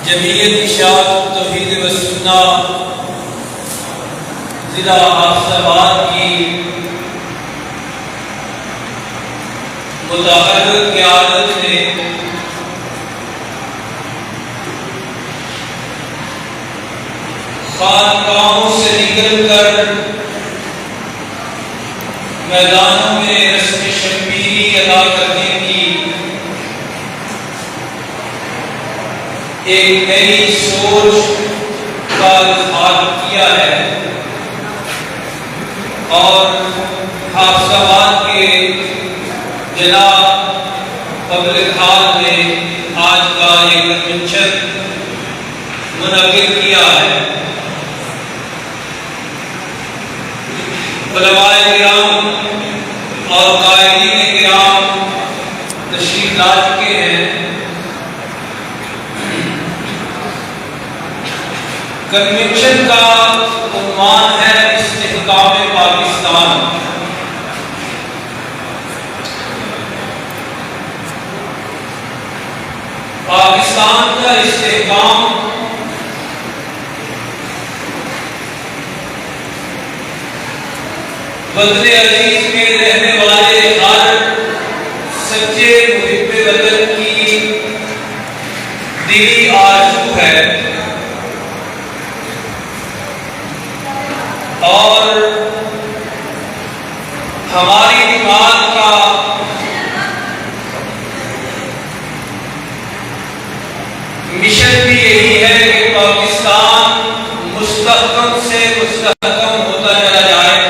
جمعیت اشاعت توحید و سنہ ضلع حافظ آباد کی متحرک قیادت نے خانقاہوں سے نکل کر میدانوں میں رسم شبیری ادا کرنے کی ایک نئی سوچ کا اظہار کیا ہے اور حافظ آباد کے جناب پبلک ہال میں آج کا ایک کنونشن منعقد کیا ہے۔ علماء کرام اور قائدین کرام تشریف لا چکے ہیں۔ کنونشن کا عنوان ہے استحکام پاکستان۔ پاکستان کا استحکام وطن عزیز میں رہنے والے ہر سچے محب وطن کی دلی آرزو ہے اور ہماری دماغ کا مشن بھی یہی ہے کہ پاکستان مستحکم سے مستحکم ہوتا چلا جائے۔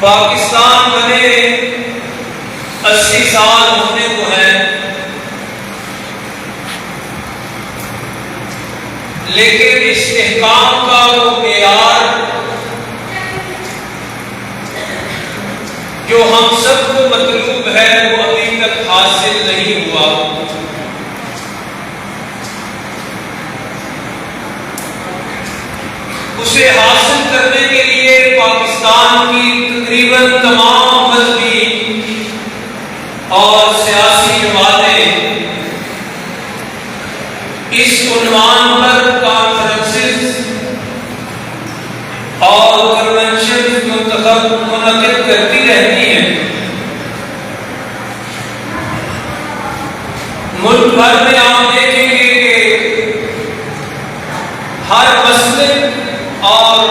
پاکستان بنے 80 سال ہونے کو ہیں، لیکن استحکام کا وہ معیار جو ہم سب کو مطلوب ہے وہ ابھی تک حاصل نہیں ہوا۔ اسے حاصل کرنے کے لیے پاکستان کی تقریباً تمام مذہبی اور سیاسی جماعتیں اس عنوان پر کانفرنسز اور کنونشن منعقد کرتی رہتی ہیں۔ ملک بھر میں آپ دیکھیں گے کہ ہر مسلک اور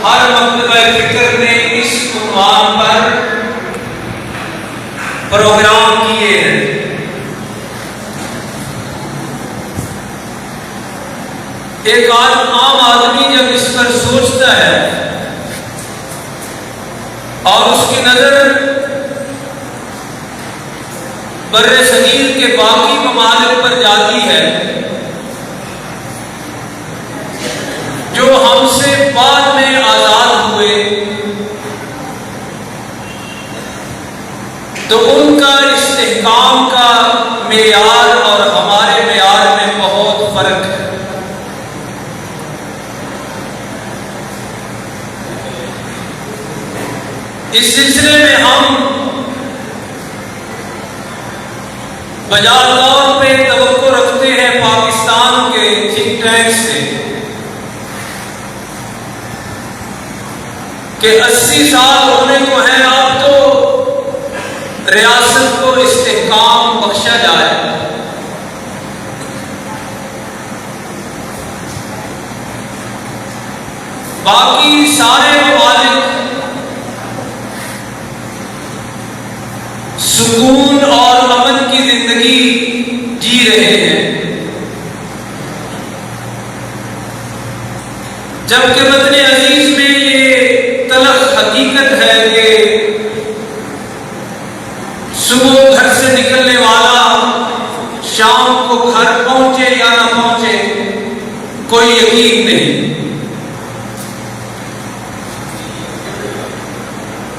ہر مکتبہ فکر نے اس عنوان پر پروگرام کیے ہیں۔ ایک عام آدمی جب اس پر سوچتا ہے اور اس کی نظر بر صغیر کے باقی ممالک پر جاتی ہے جو ہم سے بعد میں آزاد ہوئے، تو ان کا استحکام کا معیار اور ہمارے معیار میں بہت فرق ہے۔ اس سلسلے میں ہم بجا طور پہ توقع رکھتے ہیں پاکستان کے تھنک ٹینک سے کہ 80 سال ہونے کو ہیں، اب تو ریاست کو استحکام بخشا جائے۔ باقی سارے ممالک سکون اور امن کی زندگی جی رہے ہیں، جبکہ وطن عزیز میں یہ تلخ حقیقت ہے کہ صبح گھر سے نکلنے والا شام کو گھر پہنچے یا نہ پہنچے کوئی یقین نہیں۔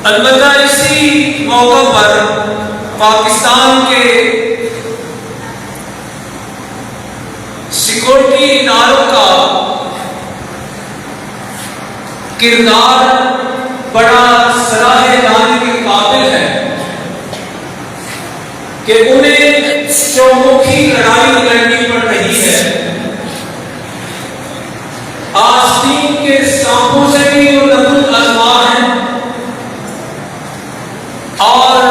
البتہ اسی موقع پر پاکستان کے سیکورٹی اداروں کا کردار بڑا سراہے جانے کے قابل ہے۔ کہ انہیں چومکھی لڑائی لڑنی پڑ رہی ہے، آستین کے سانپوں سے بھی وہ لبل ازما ہیں، اور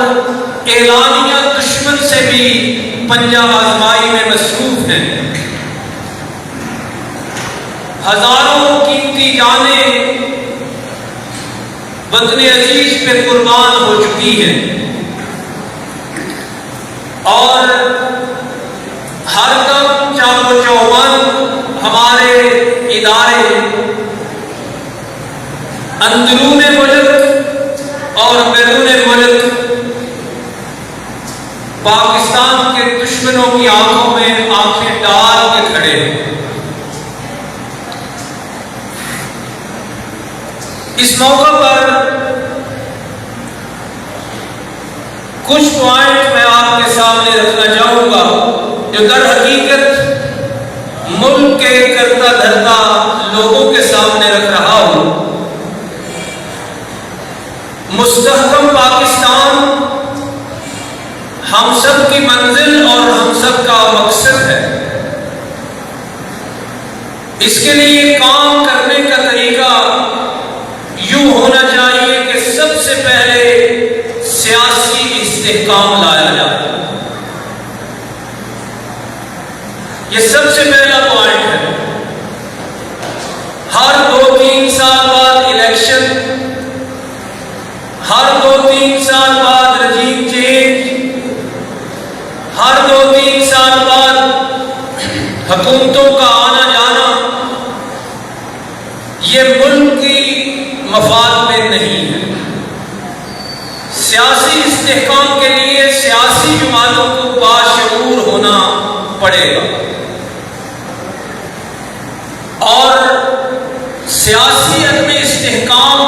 اعلانیہ دشمن سے بھی پنجہ آزمائی میں مصروف ہیں۔ ہزاروں قیمتی جانیں وطن عزیز پہ قربان ہو چکی ہیں، اور ہر دم چار و چوبند ہمارے ادارے اندرون ملک اور بیرون ملک پاکستان کے دشمنوں کی آنکھوں میں آنکھیں ڈال کے کھڑے ہیں۔ اس موقع پر کچھ پوائنٹ میں آپ کے سامنے رکھنا چاہوں گا جو در حقیقت ملک کے کرتا دھرتا لوگوں کے سامنے رکھ رہا ہوں۔ مستحکم پاکستان ہم سب کی منزل اور ہم سب کا مقصد ہے۔ اس کے لیے کام کرنے کا طریقہ یوں ہونا چاہیے کہ سب سے پہلے سیاسی استحکام لایا جائے۔ یہ سب سے پہلا پوائنٹ ہے۔ ہر 2-3 سال بعد الیکشن، ہر 2-3 سال بعد رجیم چینج، ہر 2-3 سال بعد حکومتوں کا آنا جانا، یہ ملک کی مفاد میں نہیں ہے۔ سیاسی استحکام کے لیے سیاسی جماعتوں کو باشعور ہونا پڑے گا، اور سیاسی عدم استحکام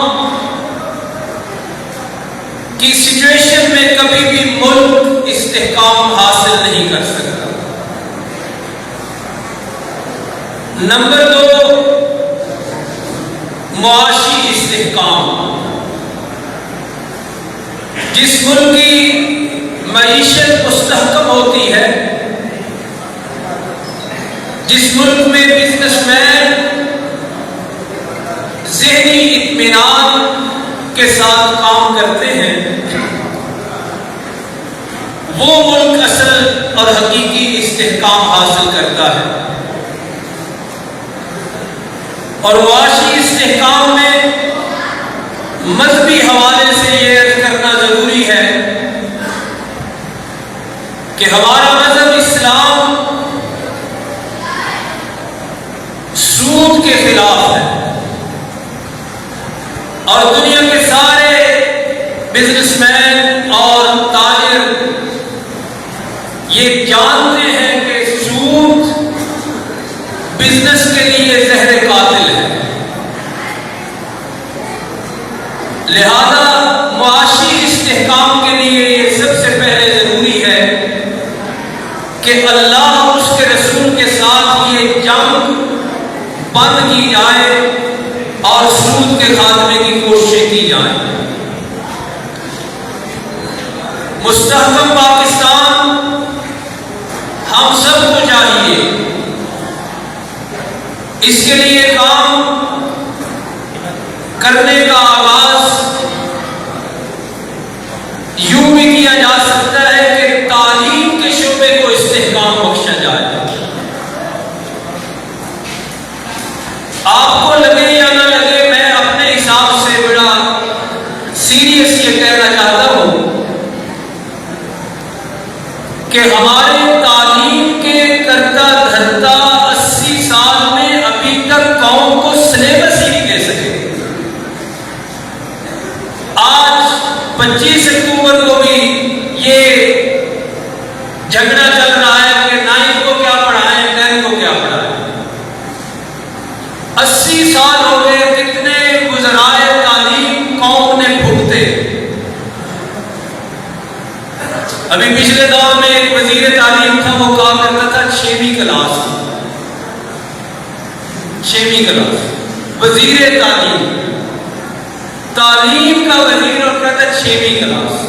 کی سچویشن میں کبھی بھی ملک استحکام حاصل نہیں کر سکتا۔ نمبر 2، معاشی استحکام۔ جس ملک کی معیشت مستحکم ہوتی ہے، جس ملک میں بزنس مین ذہنی اطمینان کے ساتھ کام کرتے ہیں، وہ ملک اصل اور حقیقی استحکام حاصل کرتا ہے۔ اور معاشی استحکام میں مذہبی حوالے سے یہ عرض کرنا ضروری ہے کہ ہمارا مذہب اسلام سود کے خلاف ہے، اور دنیا کے سارے بزنس مین اور تاجر یہ جانتے ہیں کہ سود بزنس کے لیے زہر قاتل ہے۔ لہذا معاشی استحکام کے لیے یہ سب سے پہلے ضروری ہے کہ اللہ اور اس کے رسول کے ساتھ یہ جنگ بند کی جائے اور سود کے خاتمے کی کوششیں کی جائیں۔ مستحکم پاکستان ہم سب کو چاہیے، اس کے لیے کام کرنے کا آغاز یوں بھی کیا جا سکتا ہے کہ تعلیم کے شعبے کو استحکام بخشا جائے۔ آپ کو لگے یا نہ لگے، میں اپنے حساب سے بڑا سیریس یہ کہنا چاہتا ہوں کہ ہمارے تعلیم کے کرتا دھرتا 80 سال میں ابھی تک قوم کو سلیبس ہی نہیں دے سکے۔ آج 25 اکتوبر کو بھی یہ جھگڑا چل رہا ہے کہ 9 کو کیا پڑھائیں، 10 کو کیا پڑھائیں۔ 80 سال ہو گئے، کتنے گزرائے تعلیم قوم نے بھگتے۔ ابھی پچھلے دور میں ایک وزیر تعلیم تھا، وہ کہا کرتا تھا 6ویں کلاس، 6ویں کلاس وزیر تعلیم، تعلیم کا وزیر، اور کہتا 6ویں کلاس۔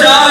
4,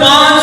5,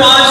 5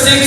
6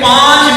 5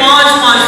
5-5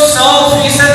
100%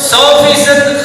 100%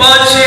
5-6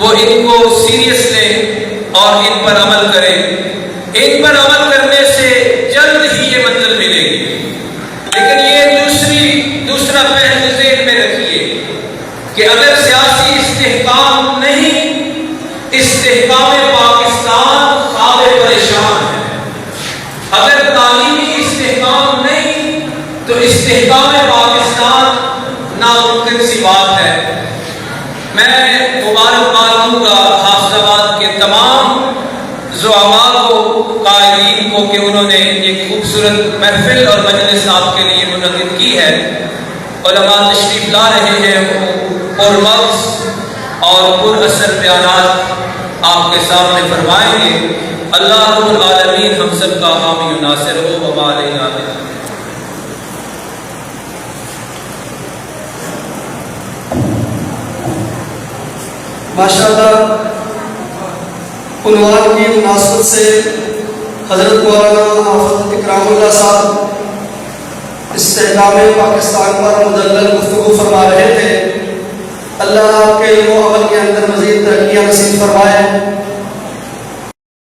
وہ ان کو سیریس لیں اور ان پر عمل کریں. ان پر عمل کرنے سے جلد ہی یہ منزل ملے گی. لیکن یہ دوسرا پہلو ذہن میں رکھیے کہ اگر سیاسی استحکام نہیں، استحکام پاکستان خواب پریشان ہے. اگر تعلیمی استحکام نہیں تو استحکام پاکستان ناممکن سی بات ہے. میں مبارکباد دوں گا حافظ آباد کے تمام زعماء کو، قائدین کو کہ انہوں نے ایک خوبصورت محفل اور مجلس آپ کے لیے منعقد کی ہے. علماء تشریف لا رہے ہیں، اور مغز اور پر اثر بیانات آپ کے سامنے فرمائیں گے. اللہ رب العالمین ہم سب کا حامی و ناصر ہو. وما علینا الا البلاغ. ماشاءاللہ عنوان کی مناسبت سے حضرت مولانا حافظ اکرام اللہ صاحب استحکام پاکستان پر مدلل گفتگو فرما رہے تھے. اللہ آپ کے علم و عمل کے اندر مزید ترقیاں نصیب فرمائے.